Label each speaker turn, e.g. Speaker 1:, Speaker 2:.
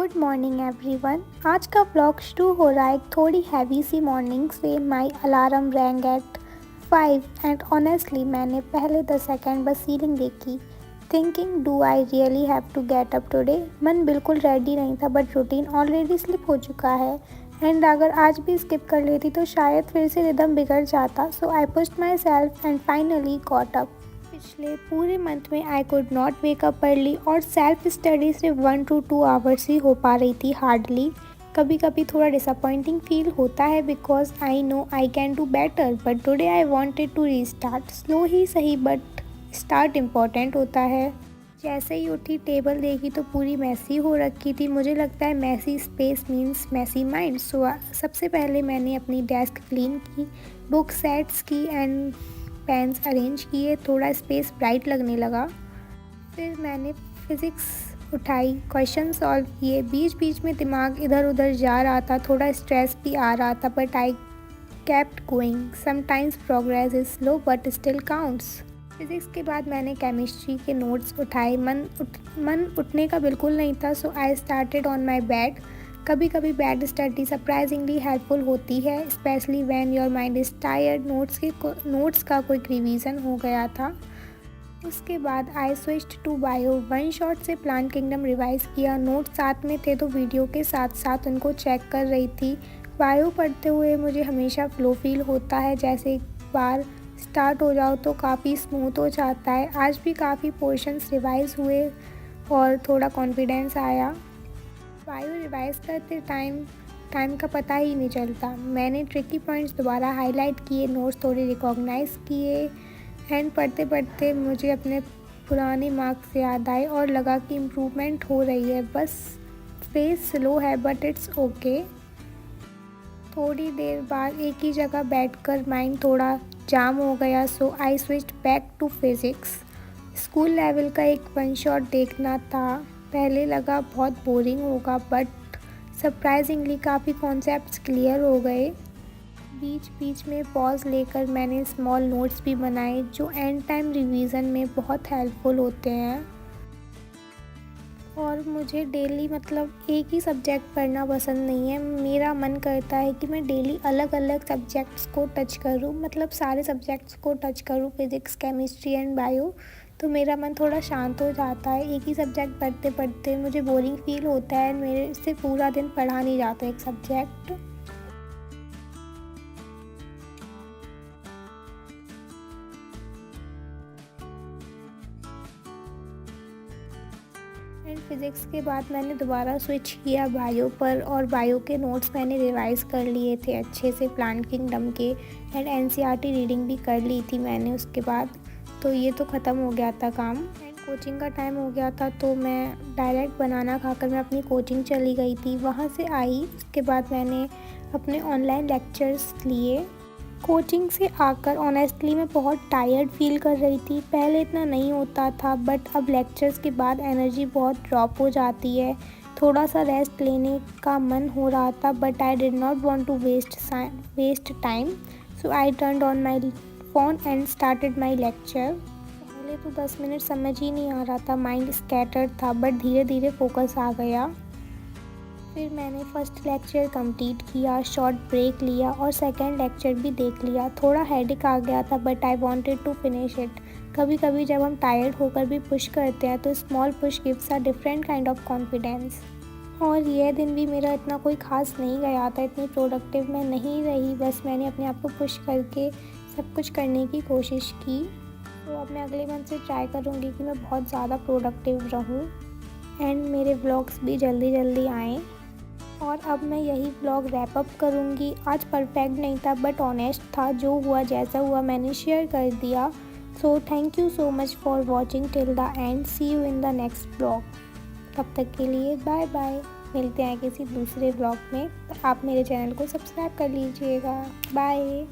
Speaker 1: Good morning everyone. आज का vlog शुरू हो रहा है एक थोड़ी हैवी सी मॉर्निंग से। My alarm rang at 5 and honestly मैंने पहले 10 सेकेंड बस सीलिंग देखी, thinking do I really have to get up today. मन बिल्कुल रेडी नहीं था बट रूटीन ऑलरेडी स्लिप हो चुका है एंड अगर आज भी स्किप कर लेती तो शायद फिर से रिदम बिगड़ जाता। So I pushed myself and finally got up. पिछले पूरे मंथ में I could not wake up early और सेल्फ स्टडी सिर्फ 1 to 2 आवर्स ही हो पा रही थी हार्डली। कभी कभी थोड़ा डिसअपॉइंटिंग फील होता है because I know I can do better but today I wanted to restart. Slow ही सही बट स्टार्ट इम्पॉर्टेंट होता है। जैसे ही उठी टेबल देखी तो पूरी मैसी हो रखी थी। मुझे लगता है messy space means messy mind. So सबसे पहले मैंने अपनी डेस्क क्लीन की, बुक सेट्स की एंड पेन्स अरेंज किए। थोड़ा स्पेस ब्राइट लगने लगा। फिर मैंने फिज़िक्स उठाई, क्वेश्चन सॉल्व किए। बीच बीच में दिमाग इधर उधर जा रहा था, थोड़ा स्ट्रेस भी आ रहा था but I kept going. Sometimes progress is slow but still counts. Physics के बाद मैंने केमिस्ट्री के नोट्स उठाए। मन उठने का बिल्कुल नहीं था so I started on my bed. कभी कभी बेड स्टडी सरप्राइजिंगली हेल्पफुल होती है, specially when your mind is tired. Notes का क्विक रिवीजन हो गया था। उसके बाद I switched to bio. One shot से प्लांट किंगडम रिवाइज किया। नोट्स साथ में थे तो वीडियो के साथ साथ उनको चेक कर रही थी। बायो पढ़ते हुए मुझे हमेशा फ्लो फील होता है, जैसे एक बार स्टार्ट हो जाओ तो काफ़ी स्मूथ हो जाता है। आज भी काफ़ी पोर्शंस रिवाइज हुए और थोड़ा कॉन्फिडेंस आया। बायो रिवाइज करते टाइम का पता ही नहीं चलता। मैंने ट्रिकी पॉइंट्स दोबारा हाईलाइट किए, नोट्स थोड़े रिकॉग्नाइज किए एंड पढ़ते पढ़ते मुझे अपने पुराने मार्क्स याद आए और लगा कि इम्प्रूवमेंट हो रही है। बस फेस स्लो है बट इट्स ओके। थोड़ी देर बाद एक ही जगह बैठकर माइंड थोड़ा जाम हो गया so I switched back to physics. School level का एक वन शॉट देखना था। पहले लगा बहुत बोरिंग होगा बट सरप्राइजिंगली काफ़ी कॉन्सेप्ट्स क्लियर हो गए। बीच बीच में पॉज लेकर मैंने स्मॉल नोट्स भी बनाए जो एंड टाइम रिवीजन में बहुत हेल्पफुल होते हैं। और मुझे डेली एक ही सब्जेक्ट पढ़ना पसंद नहीं है। मेरा मन करता है कि मैं डेली अलग अलग सब्जेक्ट्स को टच करूँ, सारे सब्जेक्ट्स को टच करूँ, फिज़िक्स, केमिस्ट्री एंड बायो। तो मेरा मन थोड़ा शांत हो जाता है। एक ही सब्जेक्ट पढ़ते पढ़ते मुझे बोरिंग फील होता है, मेरे से पूरा दिन पढ़ा नहीं जाता एक सब्जेक्ट। एंड फिज़िक्स के बाद मैंने दोबारा स्विच किया बायो पर और बायो के नोट्स मैंने रिवाइज़ कर लिए थे अच्छे से, प्लांट किंगडम के एंड एनसीईआरटी रीडिंग भी कर ली थी मैंने उसके बाद। तो ये तो ख़त्म हो गया था काम एंड कोचिंग का टाइम हो गया था तो मैं डायरेक्ट बनाना खाकर मैं अपनी कोचिंग चली गई थी। वहाँ से आई उसके बाद मैंने अपने ऑनलाइन लेक्चर्स लिए। कोचिंग से आकर ऑनेस्टली मैं बहुत टायर्ड फील कर रही थी। पहले इतना नहीं होता था बट अब लेक्चर्स के बाद एनर्जी बहुत ड्रॉप हो जाती है। थोड़ा सा रेस्ट लेने का मन हो रहा था but I did not want to waste time so I turned on my phone and started my lecture. पहले तो 10 मिनट समझ ही नहीं आ रहा था, माइंड स्कैटर्ड था बट धीरे धीरे फोकस आ गया। फिर मैंने फर्स्ट लेक्चर कंप्लीट किया, शॉर्ट ब्रेक लिया और सेकंड लेक्चर भी देख लिया। थोड़ा हेडेक आ गया था but I wanted to finish it. कभी कभी जब हम टायर्ड होकर भी पुश करते हैं तो small push gives a different kind of confidence. और यह दिन भी मेरा इतना कोई ख़ास नहीं गया था, इतनी प्रोडक्टिव मैं नहीं रही। बस मैंने अपने आप को पुश करके सब कुछ करने की कोशिश की। तो अब मैं अगले मंथ से ट्राई करूँगी कि मैं बहुत ज़्यादा प्रोडक्टिव रहूँ एंड मेरे व्लॉग्स भी जल्दी जल्दी आएँ। और अब मैं यही व्लॉग रैप अप करूँगी। आज परफेक्ट नहीं था बट ऑनेस्ट था, जो हुआ जैसा हुआ मैंने शेयर कर दिया। So thank you so much for watching till the end. See you in the next vlog. तब तक के लिए बाय बाय। मिलते हैं किसी दूसरे व्लॉग में। तो आप मेरे चैनल को सब्सक्राइब कर लीजिएगा। बाय।